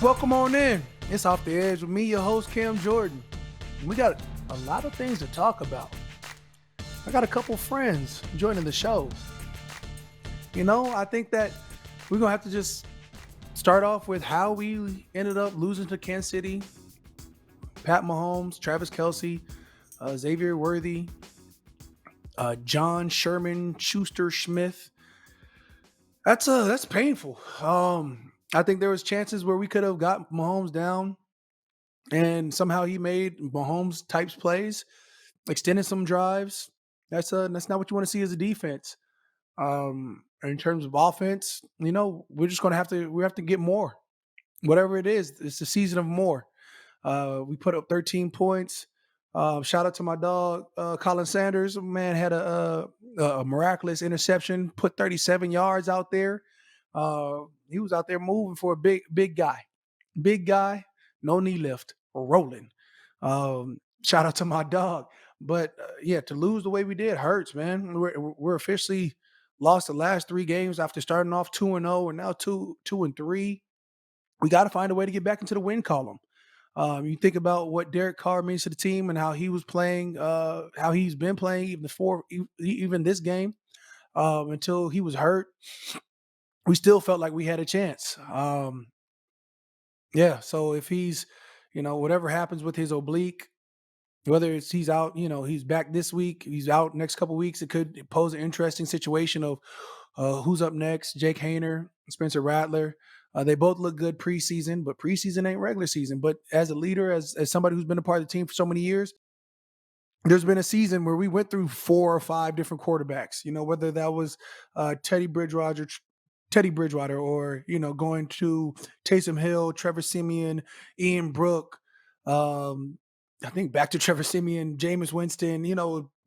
Welcome on in. It's Off the Edge with me, your host, Cam Jordan. We got a lot of things to talk about. I got a couple friends joining the show. I think that we're going to have to just start off with how we ended up losing to Kansas City. Pat Mahomes, Travis Kelce, Xavier Worthy, John Sherman, Schuster Smith. That's painful. I think there was chances where we could have got Mahomes down, and somehow he made Mahomes types plays, extended some drives. That's not what you want to see as a defense. In terms of offense, we're just gonna have to get more. Whatever it is, it's the season of more. We put up 13 points. Shout out to my dog, Colin Sanders. Man had a miraculous interception, put 37 yards out there. He was out there moving for a big guy, no knee lift, rolling. Shout out to my dog. But yeah, to lose the way we did hurts, man. We're officially lost the last 3 games after starting off 2-0, and now 2-3. We got to find a way to get back into the win column. You think about what Derek Carr means to the team and how he was playing, how he's been playing even this game, until he was hurt. We still felt like we had a chance. Yeah, so if he's, whatever happens with his oblique, whether it's he's out, he's back this week, he's out next couple weeks, it could pose an interesting situation of who's up next. Jake Hayner, Spencer Rattler. They both look good preseason, but preseason ain't regular season. But as a leader, as somebody who's been a part of the team for so many years, there's been a season where we went through 4 or 5 different quarterbacks. Whether that was Teddy Bridgewater, or going to Taysom Hill, Trevor Siemian, Ian Brook. I think back to Trevor Siemian, Jameis Winston.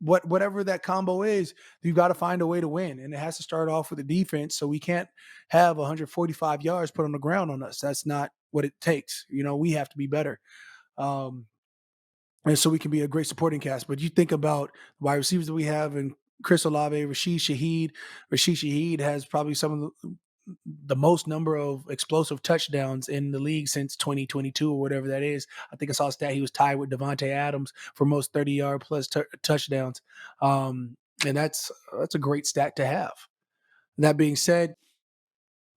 Whatever that combo is, you've got to find a way to win, and it has to start off with the defense. So we can't have 145 yards put on the ground on us. That's not what it takes. We have to be better. And so we can be a great supporting cast. But you think about the wide receivers that we have, and Chris Olave, Rashid Shaheed. Rashid Shaheed has probably some of the most number of explosive touchdowns in the league since 2022 or whatever that is. I think I saw a stat he was tied with Devontae Adams for most 30-yard plus touchdowns. And that's a great stat to have. That being said,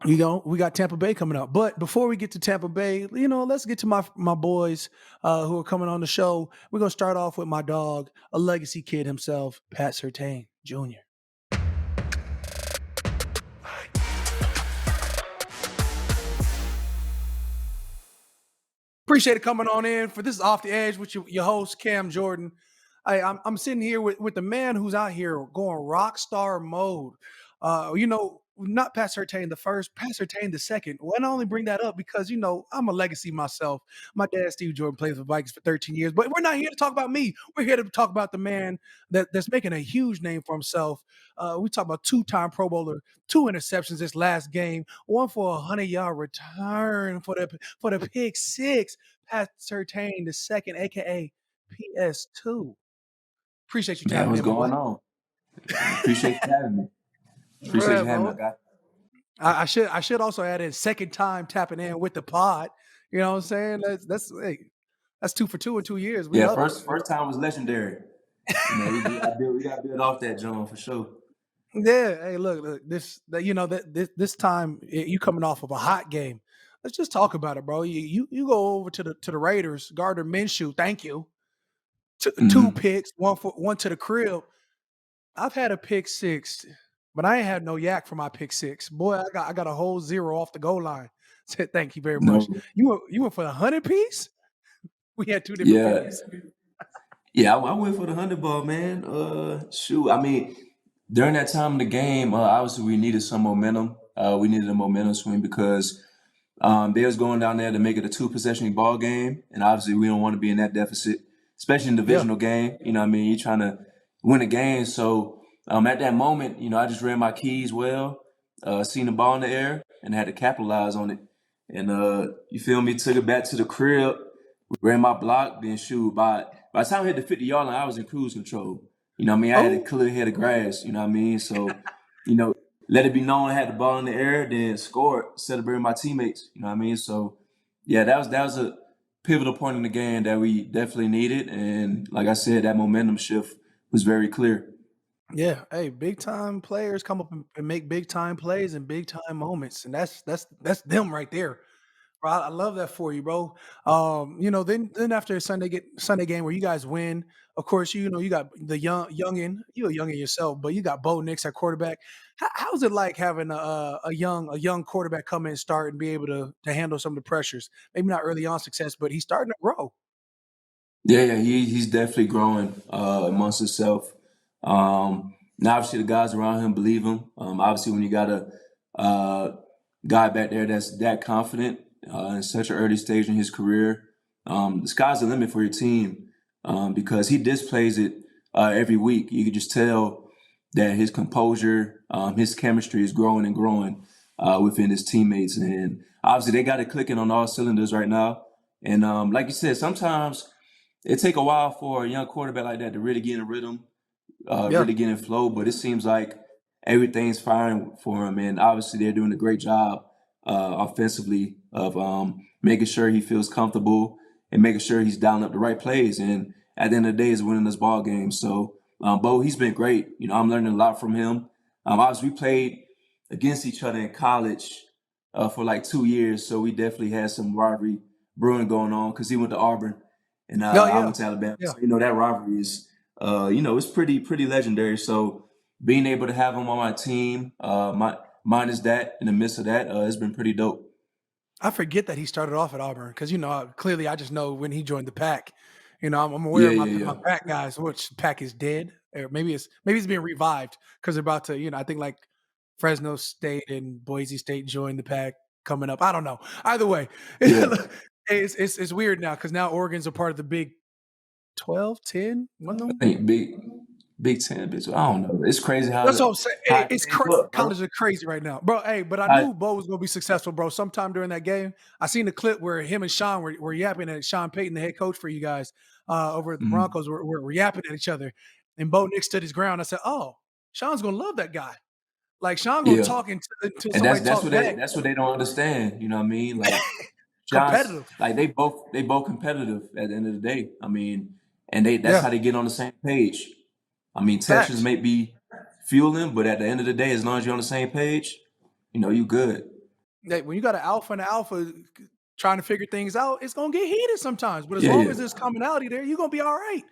we got Tampa Bay coming up. But before we get to Tampa Bay, let's get to my boys who are coming on the show. We're going to start off with my dog, a legacy kid himself, Pat Surtain Jr. Appreciate it coming on in for this is Off the Edge with your host, Cam Jordan. I'm sitting here with the man who's out here going rock star mode. Not Pat Surtain the first, Pat Surtain the second. Well, I only bring that up because, I'm a legacy myself. My dad, Steve Jordan, played for the Vikings for 13 years. But we're not here to talk about me. We're here to talk about the man that's making a huge name for himself. We talk about 2-time Pro Bowler, 2 interceptions this last game, one for a 100-yard return for the pick six. Pat Surtain the second, a.k.a. PS2. Appreciate you Man, tapping what's in, my boy. going on? Appreciate you having me. Appreciate Yeah, you having me, bro. guy. I should also add in second time tapping in with the pod. You know what I'm saying? That's 2 for 2 in 2 years. We Yeah, love it. first time was legendary. We got built off that John for sure. Yeah. Hey, look, this time you coming off of a hot game. Let's just talk about it, bro. You go over to the Raiders, Gardner Minshew. Thank you. 2 hmm picks, one to the crib. I've had a pick six, but I ain't had no yak for my pick six. Boy, I got a whole 0 off the goal line. Said thank you very much. No, You went for the 100 piece? We had 2 different yeah, picks. yeah. I went for the 100 ball, man. Shoot. I mean, during that time of the game, obviously we needed some momentum. We needed a momentum swing because they was going down there to make it a 2 possession ball game, and obviously we don't want to be in that deficit, especially in the Yeah. divisional game. You know what I mean? You're trying to win a game. So at that moment, I just ran my keys well, seen the ball in the air, and had to capitalize on it. And you feel me? Took it back to the crib, ran my block, then shoot. By the time I hit the 50-yard line, I was in cruise control. You know what I mean? I had a Oh, clear head of grass. You know what I mean? So, let it be known I had the ball in the air, then scored, celebrating my teammates. You know what I mean? So Yeah, that was a pivotal point in the game that we definitely needed, and like I said, that momentum shift was very clear. Yeah, hey, big time players come up and make big time plays and big time moments, and that's them right there. Bro, I love that for you, bro. Then after Sunday game where you guys win, of course, you got the youngin, you a youngin yourself, but you got Bo Nix at quarterback. How's it like having a young quarterback come in and start and be able to handle some of the pressures? Maybe not early on success, but he's starting to grow. Yeah, he's definitely growing amongst himself. Now, obviously, the guys around him believe him. Obviously, when you got a uh, guy back there that's that confident in such an early stage in his career, the sky's the limit for your team because he displays it every week. You can just tell that his composure, his chemistry is growing and growing within his teammates, and obviously, they got it clicking on all cylinders right now. And like you said, sometimes it take a while for a young quarterback like that to really get in rhythm, Yeah. really get in flow. But it seems like everything's firing for him, and obviously they're doing a great job offensively of making sure he feels comfortable and making sure he's dialing up the right plays. And at the end of the day, is winning this ball game. So, Bo, he's been great. I'm learning a lot from him. Obviously, we played against each other in college for like 2 years, so we definitely had some rivalry brewing going on because he went to Auburn and No, I yeah. went to Alabama. Yeah. So that rivalry is, it's pretty legendary. So being able to have him on my team, minus that in the midst of that, it's been pretty dope. I forget that he started off at Auburn because clearly I just know when he joined the pack. I'm aware Yeah, of my yeah, my yeah, pack guys, which pack is dead, or maybe it's being revived because they're about to. I think like Fresno State and Boise State joined the pack coming up. I don't know. Either way, yeah. it's weird now because now Oregon's a part of the Big 12, 10, one of I them. think Big Ten, bitch. I don't know. It's crazy That's what I'm saying. how It it it's changed up, bro. college is crazy right now, bro. Hey, but I I, knew Bo was gonna be successful, bro. Sometime during that game, I seen the clip where him and Sean were yapping at Sean Payton, the head coach for you guys over at the mhm. Broncos, were yapping at each other, and Bo Nick stood his ground. I said, "Oh, Sean's gonna love that guy. Like Sean gonna Yeah, talk until and somebody talks back. that's what they don't understand. You know what I mean? Like John's Competitive, like they both competitive at the end of the day. I mean, and that's yeah, how they get on the same page. I mean, tensions facts. may be fueling, but at the end of the day, as long as you're on the same page, you good. That when you got an alpha and an alpha trying to figure things out, it's gonna get heated sometimes. But as Yeah, long yeah, as there's commonality there, you're gonna be all right.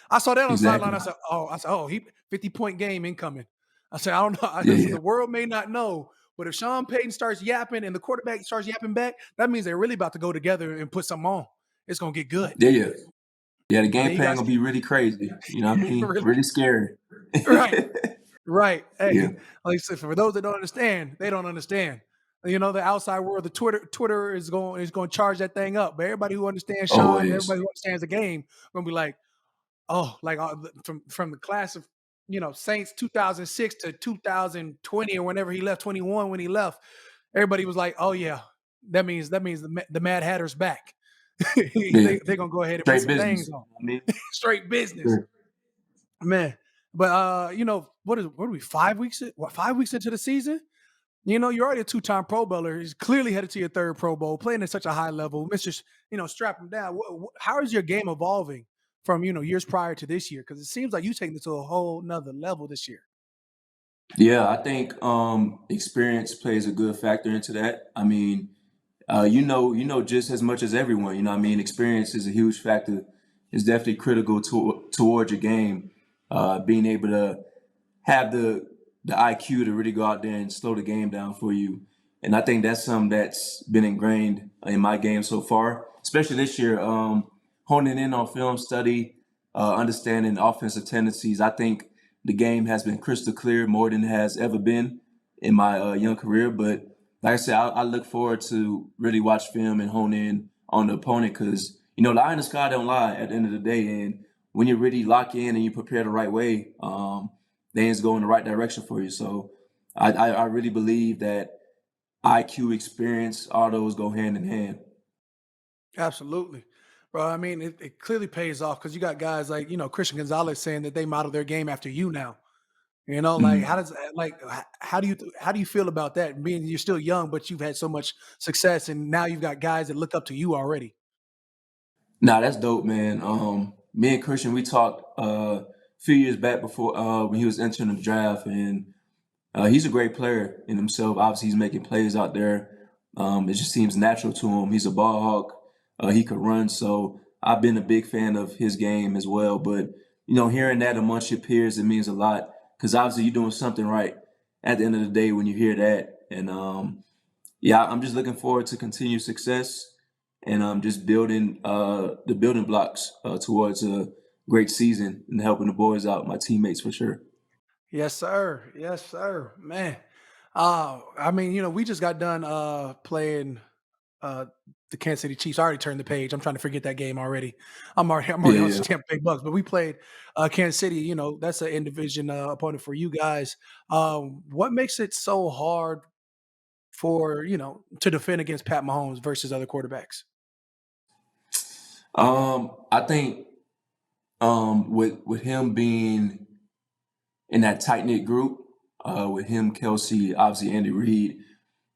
I saw that on the sideline. exactly. I said, he 50-point game incoming. I said, I don't know. Yeah, I said yeah, the world may not know, but if Sean Payton starts yapping and the quarterback starts yapping back, that means they're really about to go together and put something on. It's gonna get good. yeah, yeah. Yeah, the And game then you plan guys gonna be really crazy. You know what I mean? really Really scary. right. Right. Yeah, Hey, like I said, for those that don't understand, they don't understand. The outside world, the Twitter is going to charge that thing up. But everybody who understands Sean, and always. everybody who understands the game, gonna be like, oh, like from the class of Saints 2006 to 2020 or whenever he left 21 when he left, everybody was like, oh yeah, that means the Mad Hatter's back. Yeah, They're gonna go ahead and put straight some business. things on I mean, straight business. sure. Man, but what are we 5 weeks? What 5 weeks into the season? You're already a two-time Pro Bowler. He's clearly headed to your third Pro Bowl, playing at such a high level. Mister, strap him down. How is your game evolving from years prior to this year? Because it seems like you taking it to a whole nother level this year. Yeah, I think experience plays a good factor into that. I mean, you know just as much as everyone. You know, what I mean, experience is a huge factor. It's definitely critical towards your game. Being able to have the IQ to really go out there and slow the game down for you. And I think that's something that's been ingrained in my game so far, especially this year. Honing in on film study, understanding offensive tendencies. I think the game has been crystal clear more than it has ever been in my young career. But like I said, I look forward to really watch film and hone in on the opponent because the eye in the sky don't lie at the end of the day. And when you really lock in and you prepare the right way, things go in the right direction for you. So I really believe that IQ, experience, all those go hand in hand. Absolutely. Bro, I mean, it clearly pays off because you got guys like, Christian Gonzalez saying that they model their game after you now. Like how Mm. does how do you feel about that? Being you're still young, but you've had so much success, and now you've got guys that look up to you already. Nah, that's dope, man. Me and Christian, we talked a few years back before when he was entering the draft, and he's a great player in himself. Obviously, he's making plays out there. It just seems natural to him. He's a ball hawk. He could run. So I've been a big fan of his game as well. But hearing that amongst your peers, it means a lot because obviously you're doing something right at the end of the day when you hear that. And yeah, I'm just looking forward to continued success and just building the building blocks towards a great season and helping the boys out, my teammates for sure. Yes, sir. Yes, sir. Man. I mean, we just got done playing uh the Kansas City Chiefs. I already turned the page. I'm trying to forget that game already. I'm already Yeah, on yeah. the Tampa Bay Bucks, but we played Kansas City. That's an in division opponent for you guys. What makes it so hard for to defend against Pat Mahomes versus other quarterbacks? I think with him being in that tight knit group, with him, Kelsey, obviously Andy Reid,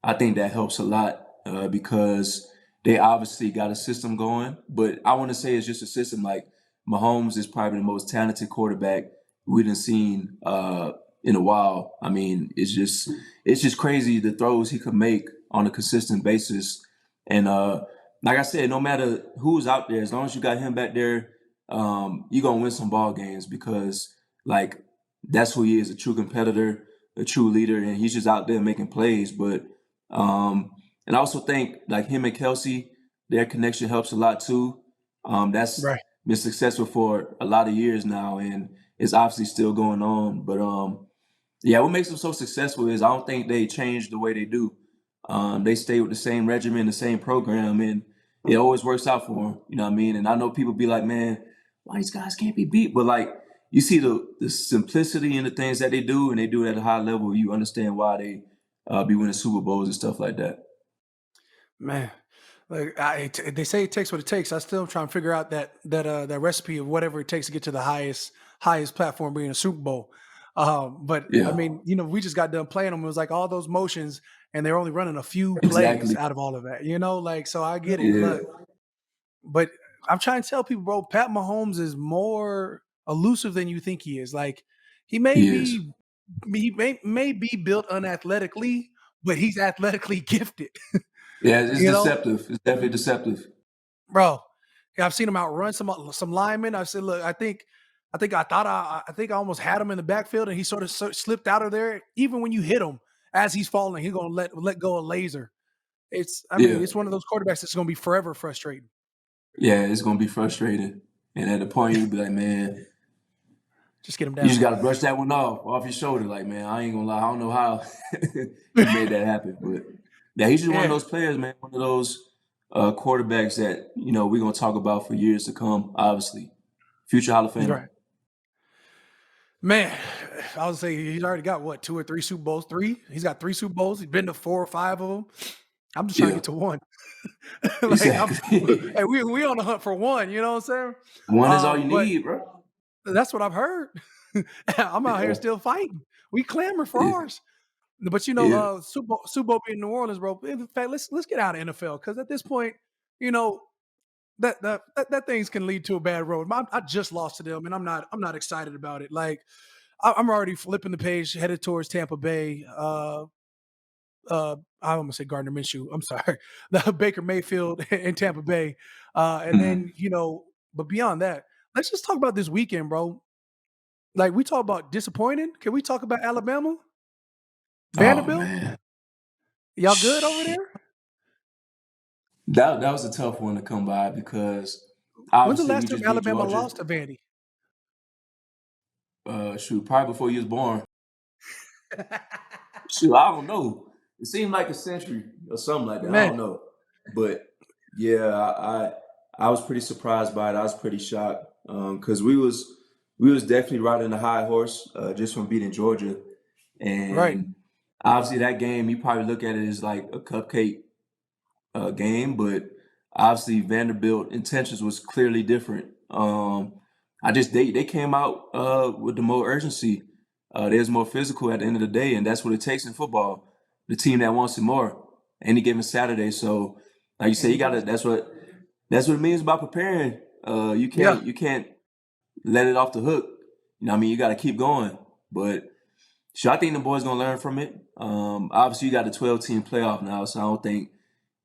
I think that helps a lot because they obviously got a system going. But I want to say it's just a system. Like Mahomes is probably the most talented quarterback we done seen in a while. I mean, it's just crazy the throws he could make on a consistent basis. And like I said, no matter who's out there, as long as you got him back there, you're gonna win some ball games because like that's who he is, a true competitor, a true leader, and he's just out there making plays. But and I also think like him and Kelsey, their connection helps a lot too. That's Right. been successful for a lot of years now, and it's obviously still going on. But yeah, what makes them so successful is I don't think they change the way they do. They stay with the same regimen, the same program, and it always works out for them. You know what I mean? And I know people be like, "Man, why these guys can't be beat?" But like, you see the simplicity in the things that they do, and they do it at a high level. You understand why they be winning Super Bowls and stuff like that. Man, like they say it takes what it takes. I still trying to figure out that recipe of whatever it takes to get to the highest platform, being a Super Bowl. But I Yeah, mean, we just got done playing them. It was like all those motions, and they're only running a few plays exactly. out of all of that. Like so, I get it. Yeah, Look, but I'm trying to tell people, bro, Pat Mahomes is more elusive than you think he is. Like he may he is. be he may be built unathletically, but he's athletically gifted. Yeah, it's You know, deceptive. It's definitely deceptive. Bro, yeah, I've seen him outrun some linemen. I said, "Look, I think I almost had him in the backfield, and he sort of slipped out of there. Even when you hit him as he's falling, he's gonna let go of laser. I mean, Yeah, it's one of those quarterbacks that's gonna be forever frustrating. yeah, it's gonna be frustrating. And at the point you be like, man, Just get him you just down." gotta brush that one off your shoulder. Like, man, I ain't gonna lie, I don't know how he made that happen. But yeah, he's just one of Yeah, those players, man, one of those quarterbacks that, we're gonna talk about for years to come, obviously. Future Hall of Famer. right. Man, I would say he's already got what 2 or 3 Super Bowls. Three. He's got 3 Super Bowls. He's been to 4 or 5 of them. I'm just trying to Yeah, get to one. Like exactly. hey, we on the hunt for one. You know what I'm saying? One is all you But need, bro. that's what I've heard. I'm out here Yeah, still fighting. We clamor for yeah, ours. But yeah. Super Bowl being New Orleans, bro. In fact, let's get out of NFL because at this point, you know that things can lead to a bad road. I just lost to them, and I'm not excited about it. Like I'm already flipping the page, headed towards Tampa Bay. I almost say Gardner Minshew. I'm sorry, the Baker Mayfield in Tampa Bay, and then Mhm. but beyond that, let's just talk about this weekend, bro. Like we talk about disappointing. Can we talk about Alabama, Oh Vanderbilt? man. Y'all good over there? That was a tough one to come by because When's the obviously we last time just beat Alabama Georgia. lost to Vandy? Shoot, probably before you was born. Shoot, I don't know. It seemed like a century or something like that. I Man, don't know, but yeah, I was pretty surprised by it. I was pretty shocked because we was definitely riding the high horse just from beating Georgia, right, and obviously that game you probably look at it as like a cupcake game, but obviously Vanderbilt intentions was clearly different. I just they came out with the more urgency. There's more physical at the end of the day, and that's what it takes in football. The team that wants it more any given Saturday. So, like you say, you Any gotta. given That's what it means about preparing. You Yeah, can't let it off the hook. You know what I mean? You got to keep going. But sure, I think the boys gonna learn from it. Obviously, you got a 12-team playoff now, so I don't think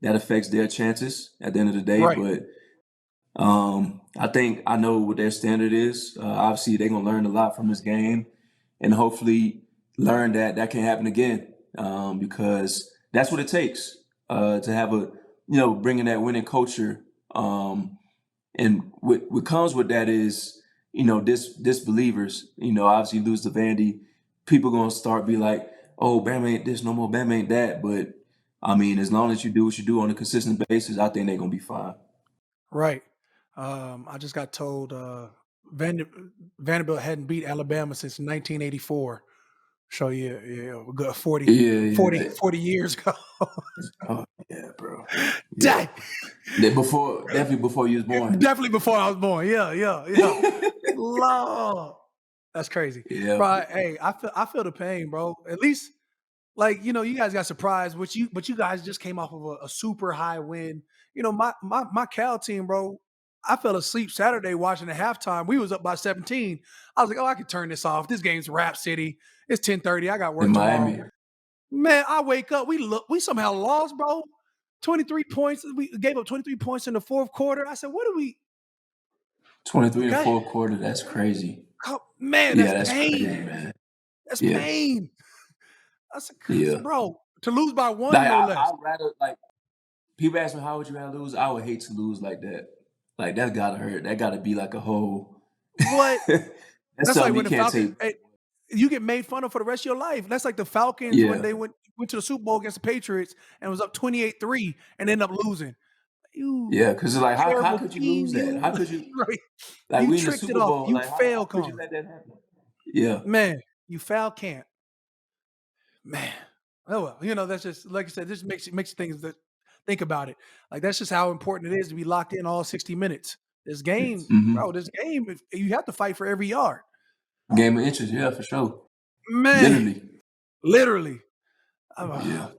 that affects their chances at the end of the day. right, But I think I know what their standard is. Obviously, they're gonna learn a lot from this game, and hopefully learn that that can happen again. Because that's what it takes to have bringing that winning culture. And what comes with that is disbelievers. Obviously lose to Vandy, people gonna start be like, oh, Bam ain't this no more, Bam ain't that. But I mean, as long as you do what you do on a consistent basis, I think they're gonna be fine. right. I just got told Vanderbilt hadn't beat Alabama since 1984. So yeah, we got 40, Yeah, 40, yeah. 40 years ago. Oh yeah, bro. Yeah. Dang. Definitely before you was born. Definitely before I was born. Yeah. Lord. That's crazy. Yeah. Bro, hey, I feel the pain, bro. At least like, you guys got surprised, but you guys just came off of a super high win. My Cal team, bro. I fell asleep Saturday watching the halftime. We was up by 17. I was like, oh, I could turn this off. This game's Rap City. It's 10:30. I got In work tomorrow. Miami. Man, I wake up. We somehow lost, bro. 23 points. We gave up 23 points in the fourth quarter. I said, what do we 23 in the okay? fourth quarter, that's crazy. Oh, man, Yeah, that's that's crazy, pain. man. That's Yeah. pain. I said, Yeah. bro, to lose by one, Like no less. I'd rather like people ask me how would you rather lose? I would hate to lose like that. Like that gotta hurt. That gotta be like a whole What? that's That's like something you when the can't Falcons, take. you get made fun of for the rest of your life. That's like the Falcons when Yeah. they went to the Super Bowl against the Patriots and was up 28-3 and ended up losing. You Yeah, because like how terrible could you team, lose that? you How could you right. like You we in the tricked it Super off. Bowl? You Like how fail could you come. let that happen? Yeah. Man, you foul can't. Man. Oh well, that's just like I said, this makes things that think about it. Like that's just how important it is to be locked in all 60 minutes. This game, bro, Hmm. this game, you have to fight for every yard. Game of interest, yeah, for sure. Man, Literally. literally. Yeah.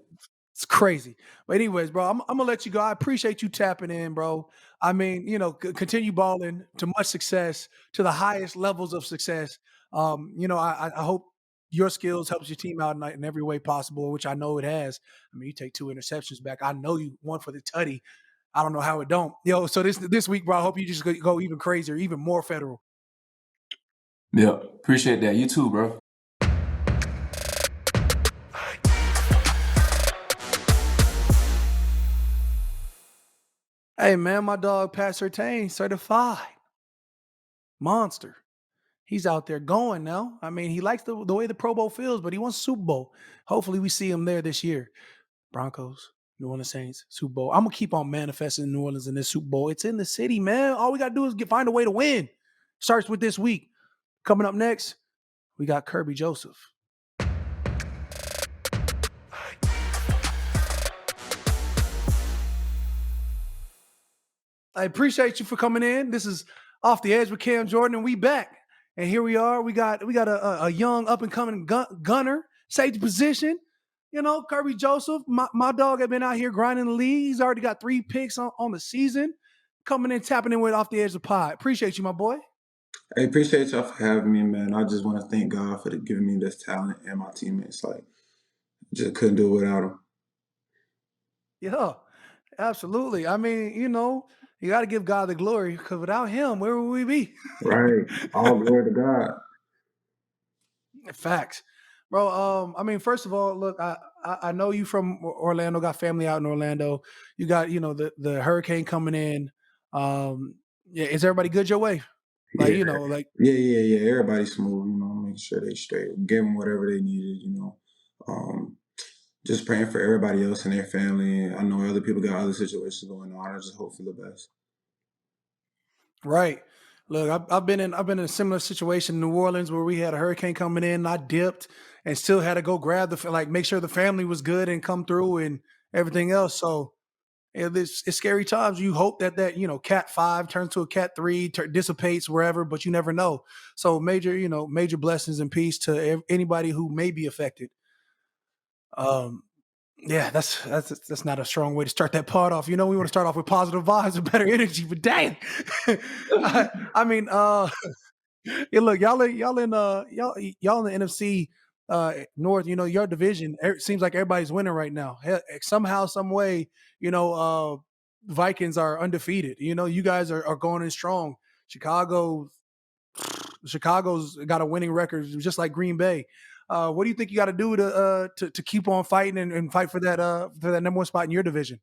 It's crazy. But anyways, bro, I'm gonna let you go. I appreciate you tapping in, bro. I mean, continue balling to much success, to the highest levels of success. I hope your skills helps your team out in every way possible, which I know it has. I mean, you take 2 interceptions back. I know you one for the tutty. I don't know how it don't. So this week, bro, I hope you just go even crazier, even more federal. Yeah. Appreciate that. You too, bro. Hey man, my dog Pat Surtain, certified monster. He's out there going now. I mean, he likes the way the Pro Bowl feels, but he wants Super Bowl. Hopefully, we see him there this year. Broncos, New Orleans Saints, Super Bowl. I'm gonna keep on manifesting in New Orleans in this Super Bowl. It's in the city, man. All we gotta do is find a way to win. Starts with this week. Coming up next, we got Kerby Joseph. I appreciate you for coming in. This is Off the Edge with Cam Jordan, and we back. And here we are. We got a young up and coming gunner, safety position. Kerby Joseph, my dog, had been out here grinding the league. He's already got 3 picks on the season. Coming in, tapping in with Off the Edge of Pod. Appreciate you, my boy. I appreciate y'all for having me, man. I just want to thank God for giving me this talent and my teammates. Like, just couldn't do it without them. Yeah, absolutely. I mean, you got to give God the glory because without him, where would we be? Right. All glory to God. Facts, bro. I mean, first of all, look, I know you from Orlando, got family out in Orlando. You got the hurricane coming in. Yeah, is everybody good your way? Like Yeah. like Yeah. Everybody's smooth, making sure they straight, give them whatever they needed. Um, just praying for everybody else and their family. I know other people got other situations going on. I just hope for the best. right. Look, I've been in a similar situation in New Orleans where we had a hurricane coming in. And I dipped and still had to go grab make sure the family was good and come through and everything else. So It's scary times. You hope that Cat 5 turns to a Cat 3, dissipates wherever, but you never know. So major blessings and peace to anybody who may be affected. Yeah, that's not a strong way to start that pod off. We want to start off with positive vibes and better energy, but dang. I mean, yeah, look, y'all in the NFC North, your division, it seems like everybody's winning right now. Somehow, some way, Vikings are undefeated. You guys are going in strong. Chicago's got a winning record, just like Green Bay. What do you think you got to do to keep on fighting and fight for that number one spot in your division?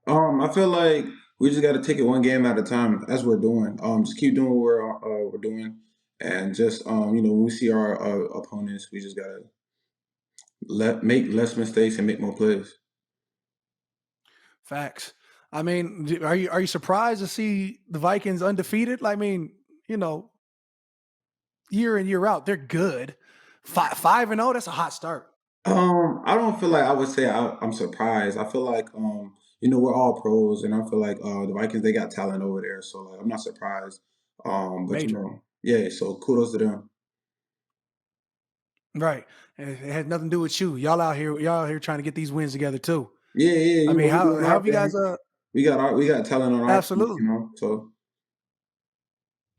I feel like we just got to take it one game at a time. That's what we're doing. Just keep doing what we're doing, and just when we see our opponents, we just gotta make less mistakes and make more plays. Facts. I mean, are you surprised to see the Vikings undefeated? I mean, you know, year in year out, they're good. 5-0. That's a hot start. I don't feel like I would say I'm surprised. I feel like we're all pros, and I feel like the Vikings they got talent over there, so like I'm not surprised. But Major. yeah. So kudos to them. Right. It had nothing to do with you. Y'all out here trying to get these wins together too. Yeah, yeah. I mean, We how doing how our have you guys thing. We got talent on our team, absolutely. So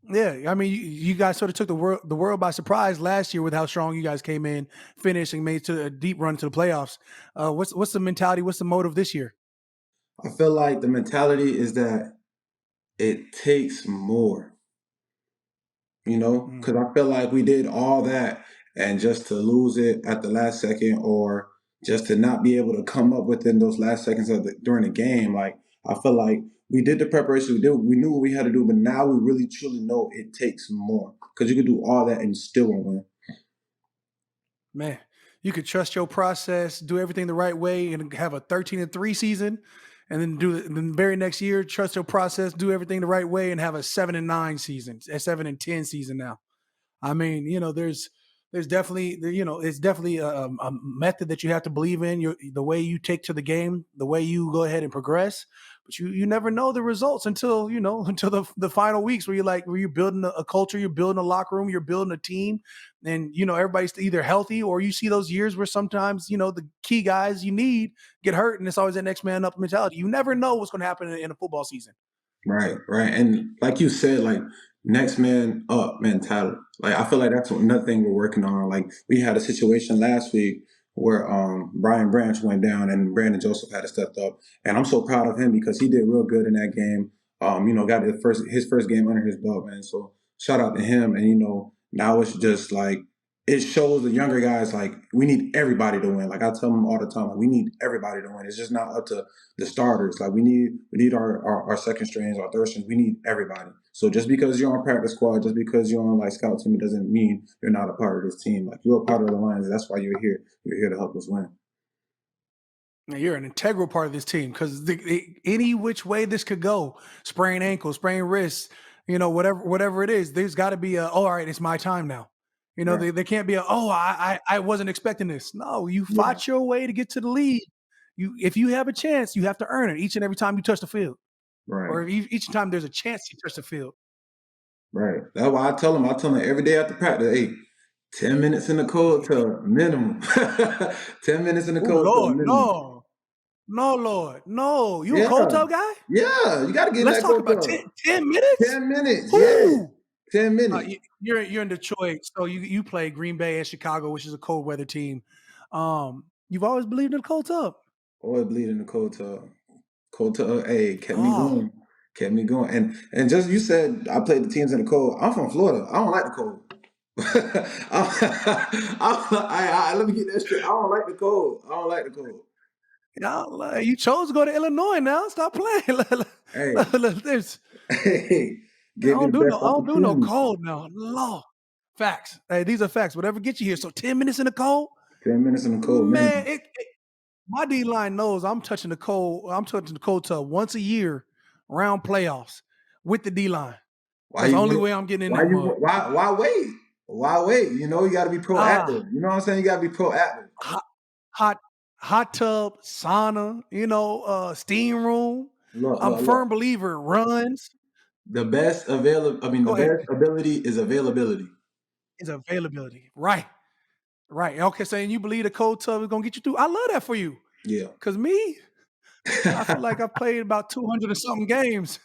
Yeah, I mean, you guys sort of took the world by surprise last year with how strong you guys came in, finished, and made to a deep run to the playoffs. What's the mentality? What's the motive this year? I feel like the mentality is that it takes more. Mm, Because I feel like we did all that and just to lose it at the last second or just to not be able to come up within those last seconds during the game. Like, I feel like we did the preparation, we knew what we had to do, but now we really truly know it takes more because you can do all that and still won't win. man, you could trust your process, do everything the right way, and have a 13-3 season, and then the very next year trust your process, do everything the right way, and have a 7-9 season, a 7-10 season now. I mean, there's definitely it's definitely a method that you have to believe in. The way you take to the game, the way you go ahead and progress, but you never know the results until until the final weeks where you're building a culture, you're building a locker room, you're building a team, and everybody's either healthy or you see those years where sometimes the key guys you need get hurt, and it's always that next man up mentality. You never know what's going to happen in a football season. Right, right. And like you said, like next man up mentality. Like I feel like that's another thing we're working on. Like we had a situation last week where Brian Branch went down and Brandon Joseph had to step up. And I'm so proud of him because he did real good in that game. Got his first game under his belt, man. So shout out to him. And now it's just like it shows the younger guys like we need everybody to win. Like I tell them all the time, like we need everybody to win. It's just not up to the starters. Like we need our second strings, our third strings. We need everybody. So just because you're on practice squad, just because you're on like scout team, it doesn't mean you're not a part of this team. Like you're a part of the Lions. That's why you're here. You're here to help us win. You're an integral part of this team because any which way this could go, sprain ankle, sprain wrist, whatever it is, there's got to be all right, it's my time now. Right. There can't be I wasn't expecting this. No, you Yeah. fought your way to get to the lead. If you have a chance, you have to earn it each and every time you touch the field, Right. or each time there's a chance you touch the field. Right. That's why I tell them. I tell them every day after practice, hey, 10 minutes in the cold to minimum. 10 minutes in the Oh cold to Lord, minimum. no, no, Lord, no. You a Yeah. cold tub guy? Yeah. You got to get in Let's that talk cold about tub. 10 minutes. 10 minutes. Yeah. Whoo! 10 minutes. You're in Detroit, so you play Green Bay and Chicago, which is a cold weather team. You've always believed in the cold tub. Oil bleed in the cold tub. Cold tub, hey, kept me Oh, going. Kept me going. And just you said I played the teams in the cold. I'm from Florida. I don't like the cold. Let me get that straight. I don't like the cold. I don't like the cold. you chose to go to Illinois now. Stop playing. Hey, There's, hey, I give me the don't do best no, I don't do no opportunity. cold now. Law, facts. Hey, these are facts. Whatever gets you here. So 10 minutes in the cold, 10 minutes in the cold man. minimum. My D line knows I'm touching the cold. I'm touching the cold tub once a year around playoffs with the D line. Why That's the you only wait? way I'm getting in Why that you mud. why wait? Why wait? You got to be Ah, proactive. You know what I'm saying? You got to be proactive. hot, hot. hot tub, sauna, steam room. Look, I'm a look, look. firm believer in runs. The Go ahead. best ability is availability. Is availability. Right. Right. Okay, so and you believe the cold tub is gonna get you through. I love that for you. Yeah. Cause me, I feel like I've played about 200 or something games.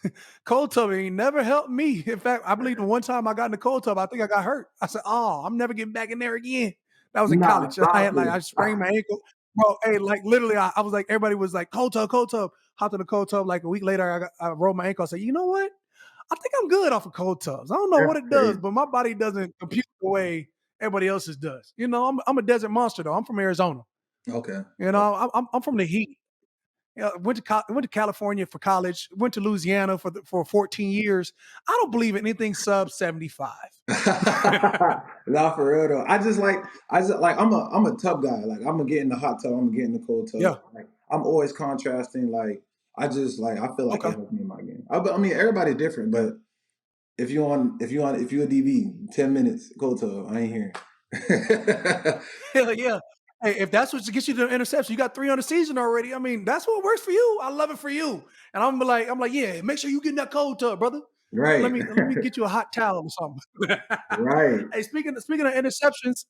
Cold tub ain't never helped me. In fact, I believe the one time I got in the cold tub, I think I got hurt. I said, "Oh, I'm never getting back in there again." That was in Nah, college. stop it. I sprained my ankle. Bro, hey, like literally, I was like, everybody was like, cold tub, cold tub. Hopped in the cold tub. Like a week later, I rolled my ankle. I said, you know what? I think I'm good off of cold tubs. I don't know what That's it does, crazy. but my body doesn't compute the way everybody else's does. I'm a desert monster though. I'm from Arizona. Okay. I'm from the heat. Went to California for college. Went to Louisiana for 14 years. I don't believe in anything sub 75. Not for real though. I just like I'm a tub guy. Like I'm gonna get in the hot tub, I'm gonna get in the cold Yeah. tub. Like I'm always contrasting. Like I feel like it Okay. helps me in my game. I mean everybody's different, but if you a DB, 10 minutes cold tub, I ain't hearing. Hell yeah. Hey, if that's what gets you the interception, you got 3 on the season already. I mean, that's what works for you. I love it for you. And I'm like, yeah, make sure you get in that cold tub, brother. Right. Let me get you a hot towel or something. Right. Hey, speaking of interceptions,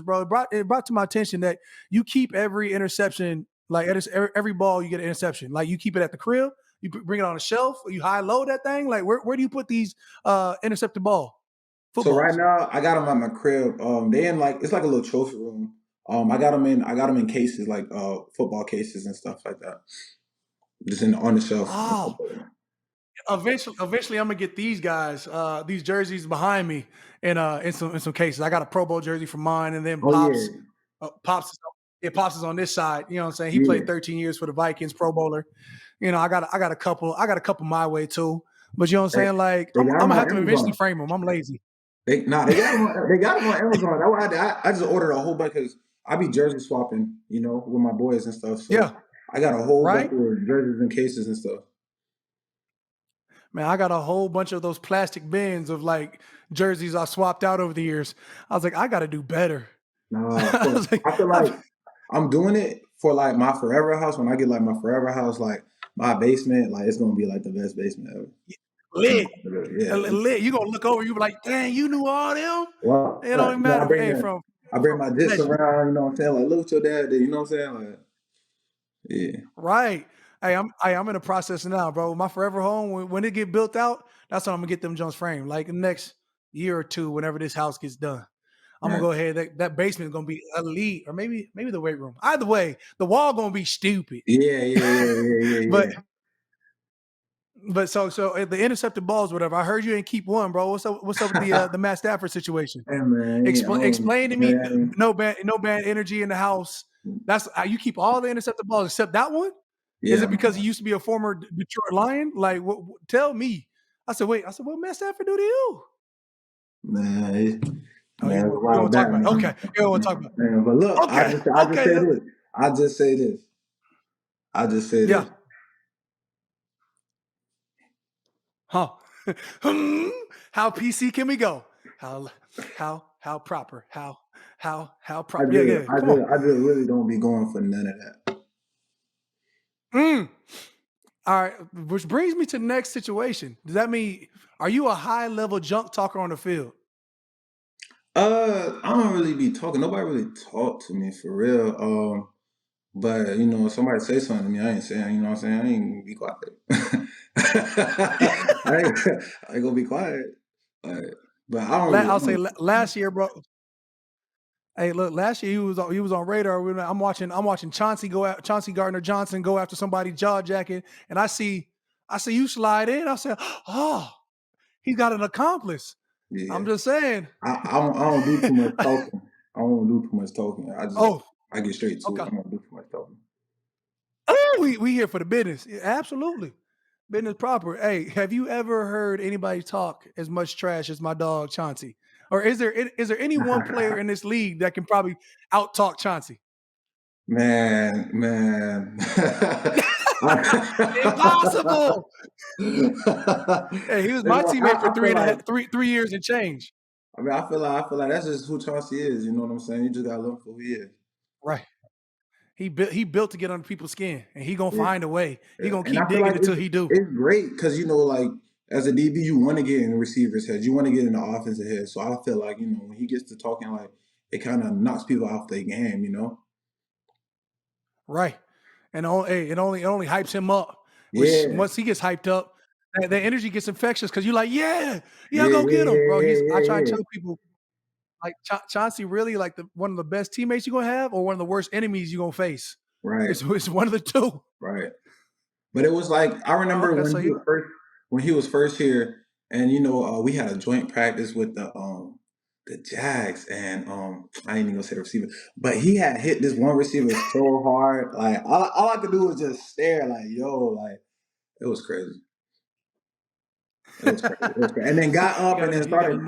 bro, it brought to my attention that you keep every interception, like every ball you get an interception. Like you keep it at the crib, you bring it on a shelf, or you high low that thing. Like where do you put these intercepted So right footballs? now I got them at my crib. They in like it's like a little trophy room. I got them in cases like football cases and stuff like that. Just on the shelf. Oh, eventually, I'm gonna get these guys, these jerseys behind me, in some cases. I got a Pro Bowl jersey for mine, and then Oh yeah, Pops is on this side. You know what I'm saying? He yeah. played 13 years for the Vikings, Pro Bowler. I got a couple my way too. But you know what I'm They, saying? Like they got I'm them gonna on have to eventually Amazon. frame them. I'm lazy. They got them on Amazon. That's why I just ordered a whole bunch because I be jersey swapping, with my boys and stuff. So Yeah, I got a whole bunch right. of jerseys and cases and stuff. Man, I got a whole bunch of those plastic bins of like jerseys I swapped out over the years. I was like, I got to do better. Nah, I was like, I feel like I'm doing it for like my forever house. When I get like my forever house, like my basement, like it's gonna be like the best basement ever. lit. Yeah. Lit. You gonna look over, you be like, dang, you knew all them? Well, It don't even I matter. bring Hey, I bring from my discs legend. around. You know what I'm saying? Like, look what your dad did. You know what I'm saying? Like, yeah. Right. I'm in the process now, bro. My forever home, when it get built out, that's when I'm gonna get them Jones framed. Like the next year or two, whenever this house gets done. I'm gonna Right. go ahead. That basement is gonna be elite, or maybe the weight room. Either way, the wall gonna be stupid. but Yeah. so the intercepted balls, whatever. I heard you ain't keep one, bro. What's up with the Matt Stafford situation? Hey man, Explain to me. man, No bad energy in the house. That's you keep all the intercepted balls except that one. Is yeah, it because he man. used to be a former Detroit Lion? Like, tell me. I said, wait. I said, what Matt Stafford do to you? Man, Oh, you man, don't there's a you lot don't of want to talk that, about it. Okay, man. you don't want to talk about Man, but look, it. Okay, I just okay, say this. I just say this. I just say yeah, this. huh? Hmm? How PC can we go? How how proper? How proper? Yeah. Come on. I just really don't be going for none of that. Mm. All right, which brings me to the next situation. Does that mean are you a high level junk talker on the field? I don't really be talking. Nobody really talk to me for real. But if somebody say something to me, I ain't saying. You know what I'm saying? I ain't gonna be quiet. I ain't gonna be quiet. Like, but I I'll say don't last year, bro. Hey, look, last year he was on radar. I'm watching Chauncey Gardner Johnson go after somebody's jaw jacket, and I see you slide in. I said, oh, he got an accomplice. I'm yeah. just saying. I don't do too much talking. I don't do too much talking. Oh, I get straight to it. okay. I don't do too much talking. Oh, we here for the business. Yeah, absolutely. Business proper. Hey, have you ever heard anybody talk as much trash as my dog Chauncey? Or is there any one player in this league that can probably out talk Chauncey? Man. Impossible. Hey, he was my teammate for I feel like 3 years and change. I feel like that's just who Chauncey is. You know what I'm saying? You just gotta love him for who he is. Right. he built to get under people's skin, and he gonna Yeah, find a way. He yeah. gonna And keep I feel digging like until he do. it's great because like as a DB, you want to get in the receiver's head, you want to get in the offensive head. So I feel like when he gets to talking, like it kind of knocks people off their game. Right. And it only hypes him up, which Yeah, once he gets hyped up, the energy gets infectious because you're like, yeah, yeah, yeah, go yeah, get him, bro. yeah, I yeah, try to yeah. tell people like Chauncey really like one of the best teammates you're gonna have, or one of the worst enemies you're gonna face. Right, It's one of the two. right. But it was like I Oh, remember okay, so you when he was first here, and we had a joint practice with the Jags, and I ain't even gonna say the receiver, but he had hit this one receiver so hard, like all I could do was just stare, like like it was crazy, it was crazy, and then got up and then you gotta know.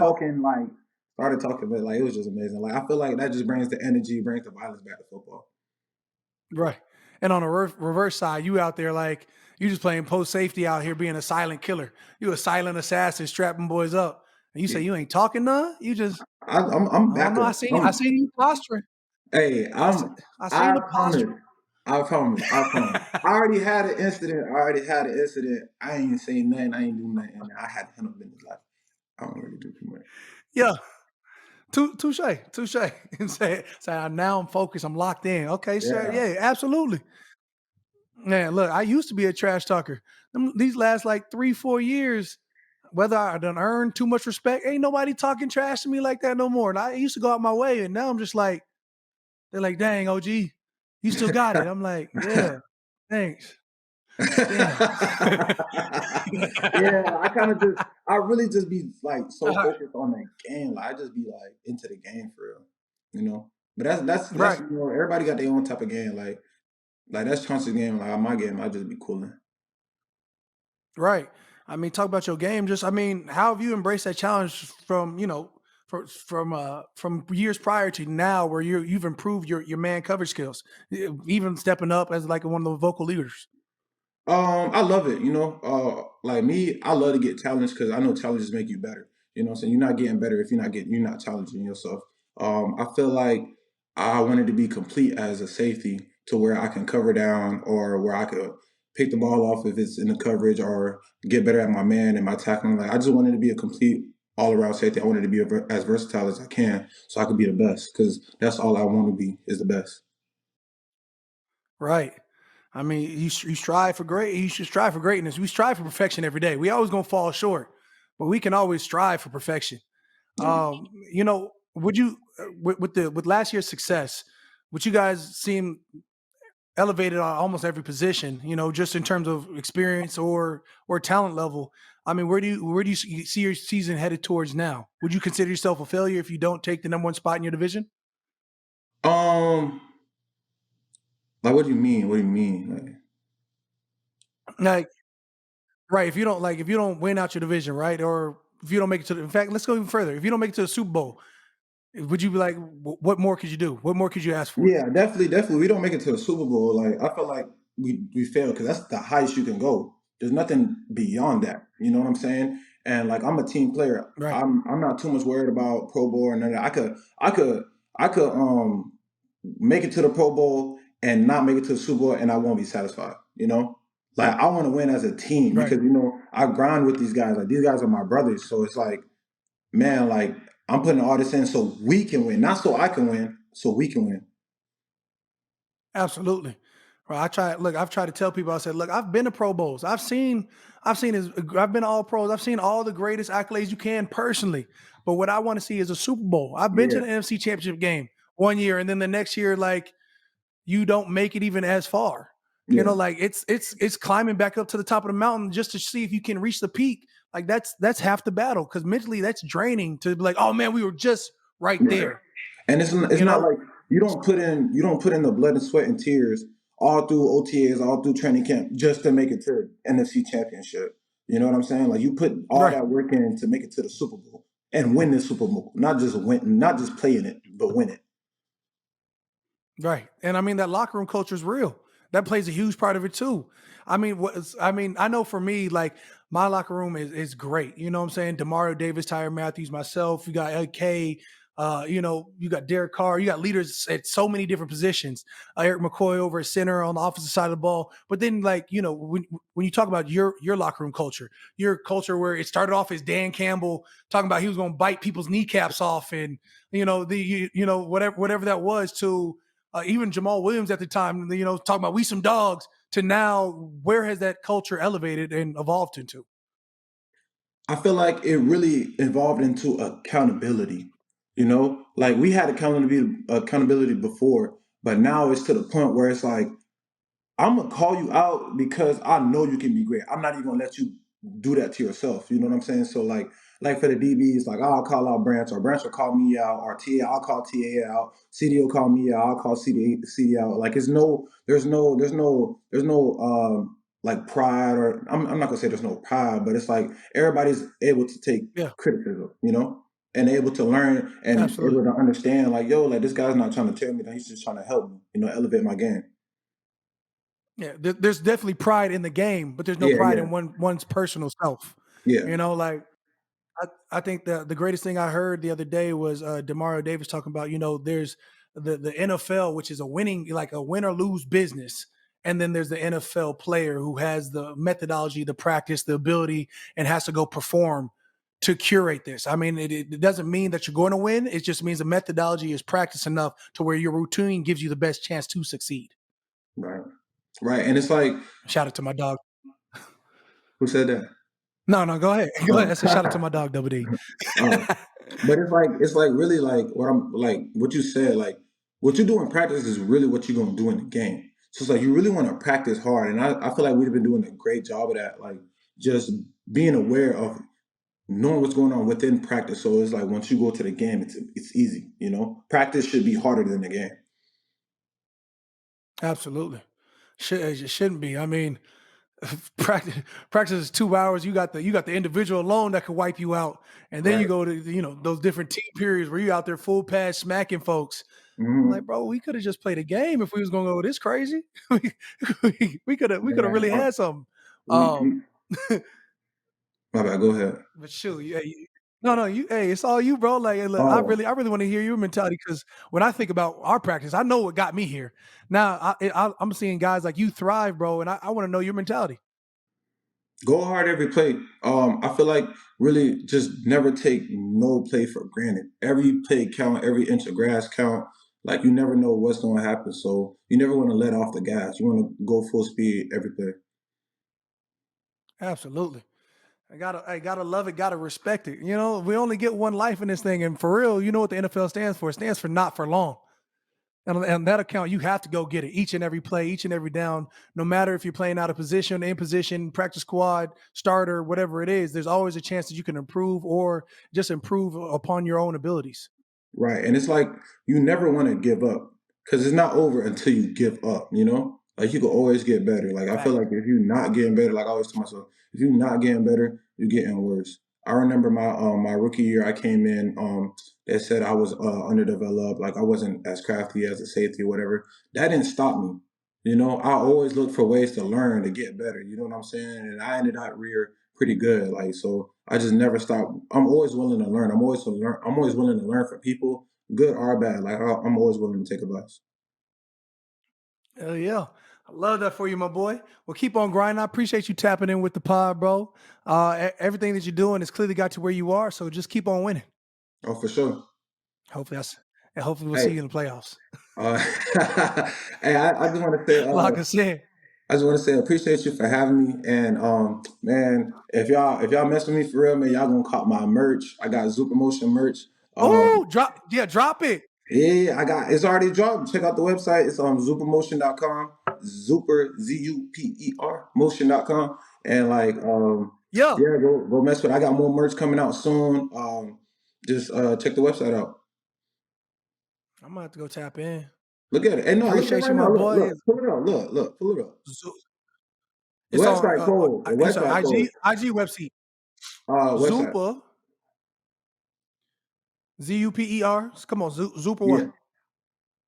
started talking, but like it was just amazing. Like I feel like that just brings the energy, brings the violence back to football. Right. And on the reverse side, you out there like you just playing post safety out here being a silent killer. You a silent assassin strapping boys up. And you say Yeah. you ain't talking none? You just I'm I don't know. backup. I seen you posturing. Hey, I I seen the promise. posture. I promise. I promise. I already had an incident. I ain't saying nothing. I ain't do nothing. And I had to handle business. Like I don't really do too much. Yeah. Touche. Touche. And say now I'm focused. I'm locked in. Okay, sir. Yeah. Yeah, absolutely. Man, look, I used to be a trash talker. These last like 3-4 years, whether I done earned too much respect, ain't nobody talking trash to me like that no more. And I used to go out my way, and now I'm just like, they're like, dang, OG, you still got it. I'm like, yeah, thanks. Damn. Yeah, I really just be like so focused on that game. Like I just be like into the game for real, you know. But that's Right, everybody got their own type of game. Like that's Chauncey's game. Like my game, I just be cooling. right. I mean, talk about your game. How have you embraced that challenge from years prior to now, where you've improved your man coverage skills, even stepping up as like one of the vocal leaders. I love it. Like me, I love to get challenged because I know challenges make you better. So you're not getting better if you're not challenging yourself. I feel like I wanted to be complete as a safety to where I can cover down or where I could pick the ball off if it's in the coverage or get better at my man and my tackling. Like I just wanted to be a complete all around safety. I wanted to be as versatile as I can so I could be the best because that's all I want to be is the best. Right. I mean, you strive for great. You should strive for greatness. We strive for perfection every day. We always gonna fall short, but we can always strive for perfection. Yeah. Would you with last year's success, would you guys seem elevated on almost every position? Just in terms of experience or talent level. I mean, where do you see your season headed towards now? Would you consider yourself a failure if you don't take the number one spot in your division? Um, like what do you mean? What do you mean? Like Like, right. If you don't win out your division, right? Or if you don't make it in fact, let's go even further. If you don't make it to the Super Bowl, would you be like, what more could you do? What more could you ask for? yeah, definitely, definitely. We don't make it to the Super Bowl. Like I feel like we fail because that's the highest you can go. There's nothing beyond that. You know what I'm saying? And like I'm a team player. Right. I'm not too much worried about Pro Bowl or none of that. I could make it to the Pro Bowl and not make it to the Super Bowl and I won't be satisfied. Like I want to win as a team Right. because I grind with these guys. Like these guys are my brothers. So it's like, man, like I'm putting all this in so we can win, not so I can win, so we can win. Absolutely. Right. I've tried to tell people, I said, look, I've been to Pro Bowls. I've been all pros. I've seen all the greatest accolades you can personally. But what I want to see is a Super Bowl. I've been to Yeah, the NFC Championship game one year, and then the next year, like you don't make it even as far. yeah, Like it's climbing back up to the top of the mountain just to see if you can reach the peak. Like that's half the battle because mentally that's draining to be like, oh man, we were just right right. there. And it's You not know, like you don't put in the blood and sweat and tears all through OTAs, all through training camp just to make it to NFC Championship. You know what I'm saying? Like you put all right, that work in to make it to the Super Bowl and win the Super Bowl, not just play in it, but win it. right. And I mean that locker room culture is real. That plays a huge part of it too. I know for me, like my locker room is great. You know what I'm saying? Demario Davis, Tyre Matthews, myself, we got LK. You got Derek Carr, you got leaders at so many different positions. Eric McCoy over at center on the offensive side of the ball. But then, like, when you talk about your locker room culture, your culture where it started off as Dan Campbell talking about he was going to bite people's kneecaps off, and whatever that was, to even Jamal Williams at the time, talking about we some dogs, to now, where has that culture elevated and evolved into? I feel like it really evolved into accountability. Like we had accountability before, but now it's to the point where it's like I'm gonna call you out because I know you can be great. I'm not even gonna let you do that to yourself. You know what I'm saying? So like for the DBs, like I'll call out Branch, or Branch will call me out, or TA, I'll call TA out. CD will call me out, I'll call CD out. Like there's no like pride, or I'm not gonna say there's no pride, but it's like everybody's able to take Yeah, criticism, and able to learn and absolutely. able to understand, like, yo, like this guy's not trying to tell me that, he's just trying to help me, elevate my game. Yeah, there's definitely pride in the game, but there's no Yeah, pride yeah, in one's personal self. yeah. Like I think the greatest thing I heard the other day was Demario Davis talking about, there's the NFL, which is a winning, like a win or lose business. And then there's the NFL player who has the methodology, the practice, the ability, and has to go perform to curate this. I mean, it doesn't mean that you're going to win. It just means the methodology is practiced enough to where your routine gives you the best chance to succeed. Right. Right. And it's like, Shout out to my dog. who said that? No, no, go ahead. Go ahead. Oh. I said shout out to my dog, Double D. Oh. But it's like really like what you said, like what you do in practice is really what you're gonna do in the game. So it's like you really want to practice hard. And I feel like we've been doing a great job of that, like just being aware of knowing what's going on within practice. So it's like once you go to the game, it's easy, Practice should be harder than the game. Absolutely. It shouldn't be. I mean, practice practice is 2 hours. You got the individual alone that could wipe you out, and then you Right. go to those different team periods where you out there full pass smacking folks. I'm like, Hmm. bro, we could have just played a game if we was gonna go this crazy. we could have Man, really had something. we Um, my bad, go ahead. but shoot, yeah, no, no, hey, it's all you, bro. Like, look, I Oh, really, I really want to hear your mentality, because when I think about our practice, I know what got me here. Now, I'm seeing guys like you thrive, bro, and I want to know your mentality. go hard every play. I feel like really just never take no play for granted. Every play count, every inch of grass count. Like you never know what's going to happen, so you never want to let off the gas. You want to go full speed every play. Absolutely. I gotta love it, gotta respect it. We only get one life in this thing, and for real, you know what the NFL stands for? It stands for not for long. And on that account, you have to go get it each and every play, each and every down, no matter if you're playing out of position, in position, practice squad, starter, whatever it is. There's always a chance that you can improve, or just improve upon your own abilities. Right. And it's like you never want to give up because it's not over until you give up. Like you can always get better. Like I feel Fact. like if you're not getting better, like I always tell myself, if you're not getting better, you're getting worse. I remember my rookie year, I came in, they said I was underdeveloped, like I wasn't as crafty as a safety or whatever. That didn't stop me. I always look for ways to learn, to get better. You know what I'm saying? And I ended up rear pretty good. Like so I just never stop. I'm always willing to learn. I'm always willing to learn from people, good or bad. Like I'm always willing to take advice. Hell yeah. I love that for you, my boy. Well, keep on grinding. I appreciate you tapping in with the pod, bro. Everything that you're doing has clearly got you where you are. So just keep on winning. Oh, for sure. Hopefully that's and hopefully we'll see Hey, you in the playoffs. uh, hey, I just want to say, Like I said. appreciate you for having me. And man, if y'all mess with me for real, man, y'all gonna cop my merch. I got Super Motion merch. Oh, Um, drop it. yeah, it's already dropped. Check out the website. It's on zupermotion.com. Zuper Zuper motion.com. And like Yeah. yeah, go mess with it. I got more merch coming out soon. Just check the website out. I'm gonna have to go tap in. Look at it. Hey, no, look at it Appreciate you, right my now. Look, boy. look, pull it up. Look, pull it up. Zu- The It's on website code. The you said website code. IG website. Website. Zupa, Zuper. Come on, Zuper Yeah. what?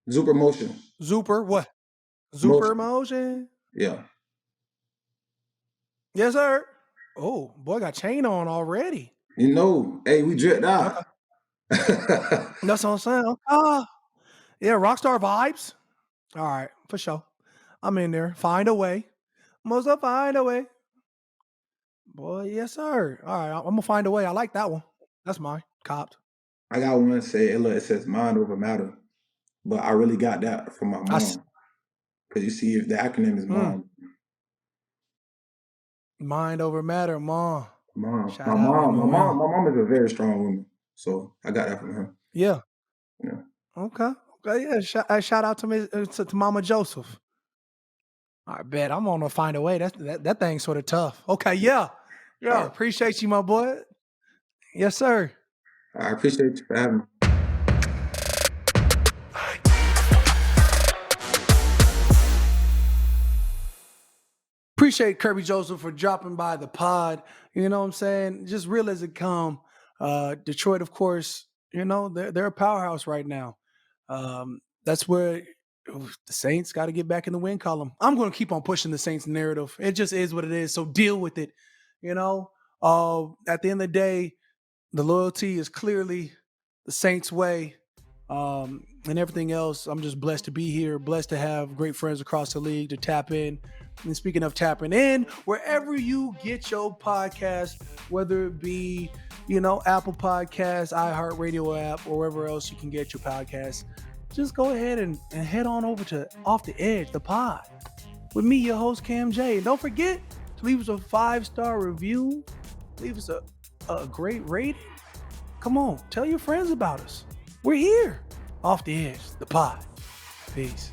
Zuper Motion. Zuper what? Zuper Motion. motion. Yeah. Yes, sir. Oh, boy, got chain on already. Hey, we dripped Okay. out. That's what I'm saying. Yeah, Rockstar vibes. All right, for sure. I'm in there. Find a way. Must find a way. Boy, yes, sir. All right, I'm gonna find a way. I like that one. That's mine. Copped. I got one say, look, it says mind over matter, but I really got that from my I s- mom because you see, if the acronym is mm, mom, mind over matter, mom. mom, Shout out MOM. my mom is a very strong woman, so I got that from her. Yeah. Yeah. Okay. Okay. Yeah. Shout out to me to Mama Joseph. I bet I'm gonna find a way. That thing's sort of tough. Okay. Yeah. All Yeah. right. Appreciate you, my boy. Yes, sir. I appreciate you for having me. Appreciate Kerby Joseph for dropping by the pod. You know what I'm saying? Just real as it come. Detroit, of course, they're a powerhouse right now. That's where the Saints got to get back in the win column. I'm going to keep on pushing the Saints narrative. It just is what it is. So deal with it. At the end of the day, the loyalty is clearly the Saints way. And everything else, I'm just blessed to be here, blessed to have great friends across the league to tap in. And speaking of tapping in, wherever you get your podcast, whether it be, Apple Podcasts, iHeartRadio app, or wherever else you can get your podcast, just go ahead and head on over to Off the Edge, the pod, with me, your host, Cam J. And don't forget to leave us a 5-star review, leave us a great rating. Come on, tell your friends about us. We're here. Off the Edge, the pod. Peace.